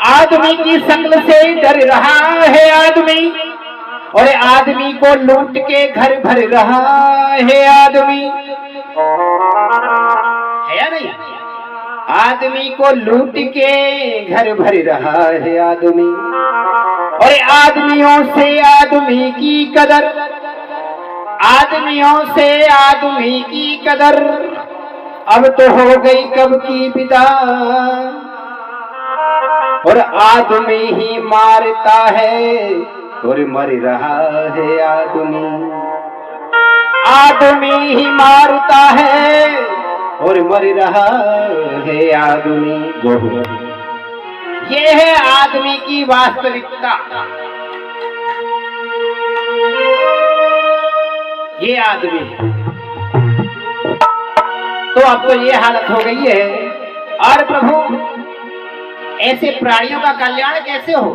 आदमी की शक्ल से डर रहा है आदमी, और आदमी को लूट के घर भर रहा है आदमी, है या नहीं? आदमी को लूट के घर भर रहा है आदमी, और आदमियों से आदमी की कदर, आदमियों से आदमी की कदर अब तो हो गई कब की विदा, और आदमी ही मारता है और मर रहा है आदमी, आदमी ही मारता है और मर रहा है आदमी। ये है आदमी की वास्तविकता। ये आदमी है। तो अब तो ये हालत हो गई है। और प्रभु ऐसे प्राणियों का कल्याण कैसे हो?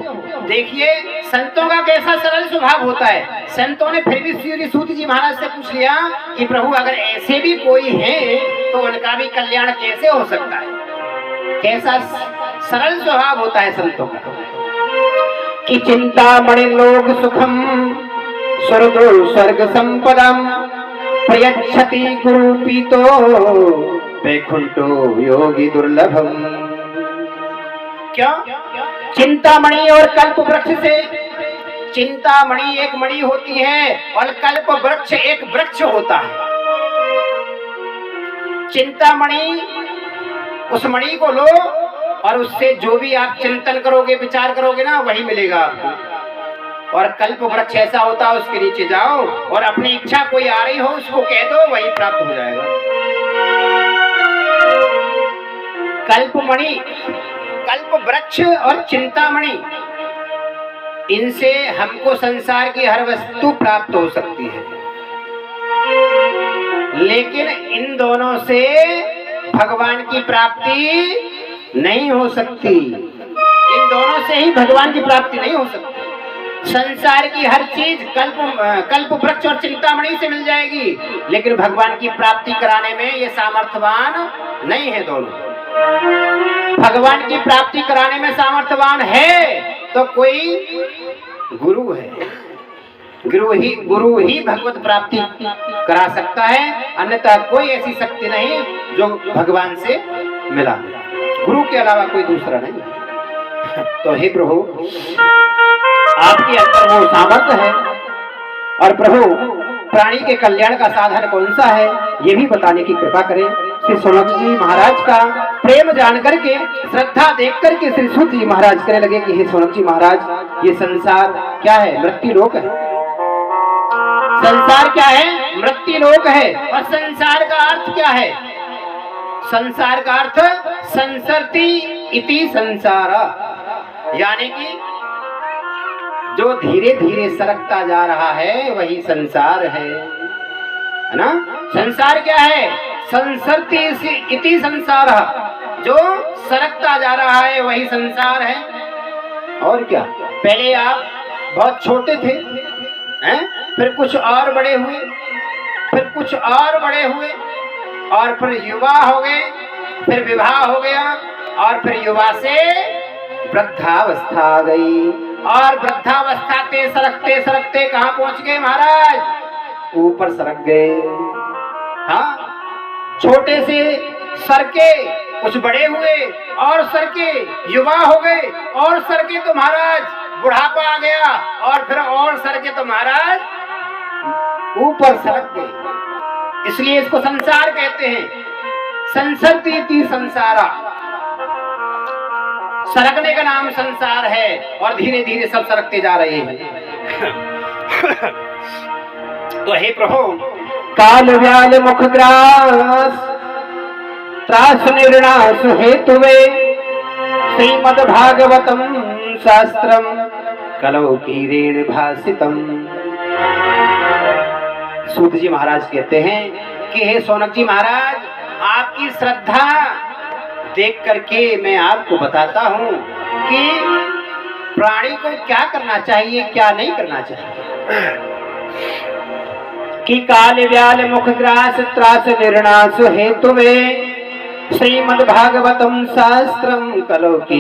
देखिए संतों का कैसा सरल स्वभाव होता है। संतों ने फिर भी श्री सूत जी महाराज से पूछ लिया कि प्रभु अगर ऐसे भी कोई है तो उनका भी कल्याण कैसे हो सकता है? कैसा सरल स्वभाव होता है संतों का कि चिंतामणि लोग सुखम स्वर्गो स्वर्ग संपदम प्रयच्छति गुरु पीतो वैकुंठो योगी दुर्लभम। क्यों? चिंतामणि और कल्प वृक्ष से, चिंतामणि एक मणि होती है और कल्प वृक्ष एक वृक्ष होता है। चिंतामणि, उस मणि को लो और उससे जो भी आप चिंतन करोगे, विचार करोगे ना, वही मिलेगा आपको। और कल्प वृक्ष ऐसा होता है, उसके नीचे जाओ और अपनी इच्छा कोई आ रही हो उसको कह दो, वही प्राप्त हो जाएगा। कल्पमणि, कल्प वृक्ष और चिंतामणि, इनसे हमको संसार की हर वस्तु प्राप्त हो सकती है, लेकिन इन दोनों से भगवान की प्राप्ति नहीं हो सकती। इन दोनों से ही भगवान की प्राप्ति नहीं हो सकती। संसार की हर चीज कल्प वृक्ष और चिंतामणि से मिल जाएगी, लेकिन भगवान की प्राप्ति कराने में ये सामर्थ्यवान नहीं है। दोनों भगवान की प्राप्ति कराने में सामर्थ्यवान है तो कोई गुरु है। गुरु ही भगवत प्राप्ति करा सकता है, अन्यथा कोई ऐसी शक्ति नहीं जो भगवान से मिला। गुरु के अलावा कोई दूसरा नहीं। तो हे प्रभु, आपके अंदर वो सामर्थ्य है। और प्रभु प्राणी के कल्याण का साधन कौन सा है ये भी बताने की कृपा करें। श्री सोनक जी महाराज का प्रेम जान करके, श्रद्धा देख करके श्री सूत जी महाराज कहने लगे कि हे सोनक जी महाराज, ये संसार क्या है? मृत्यु लोक है। संसार क्या है? मृत्यु लोक है। और संसार का अर्थ क्या है? संसार का अर्थ संसरति इति संसारा, यानी कि जो धीरे धीरे सरकता जा रहा है वही संसार है ना? संसार क्या है? संसरति इति संसार, जो सरकता जा रहा है वही संसार है। और क्या? पहले आप बहुत छोटे थे, हैं? फिर कुछ और बड़े हुए, फिर कुछ और बड़े हुए, और फिर युवा हो गए, फिर विवाह हो गया, और फिर युवा से वृद्धावस्था आ गई, और वृद्धावस्था से सरकते सरकते कहाँ पहुंच गए महाराज? ऊपर सरक गए। हाँ, छोटे से सरके कुछ बड़े हुए, और सरके युवा हो गए, और सरके तो महाराज बुढ़ापा आ गया, और फिर और सरके तो महाराज ऊपर सरक गए। इसलिए इसको संसार कहते हैं। संसरति संसारा, सरकने का नाम संसार है, और धीरे धीरे सब सरकते जा रहे हैं। तो हे प्रभु, काल व्याल मुख ग्रास त्रास निर्णास हेतुवे श्रीमद् भागवतम शास्त्रम कलौ कीरेण भासितम। सूत जी महाराज कहते हैं कि हे सोनक जी महाराज, आपकी श्रद्धा देख करके मैं आपको बताता हूँ कि प्राणी को क्या करना चाहिए, क्या नहीं करना चाहिए। कि काल व्याल मुख ग्रास त्रास निर्णास हेतुवे श्रीमद् भागवतम शास्त्रम कलौ की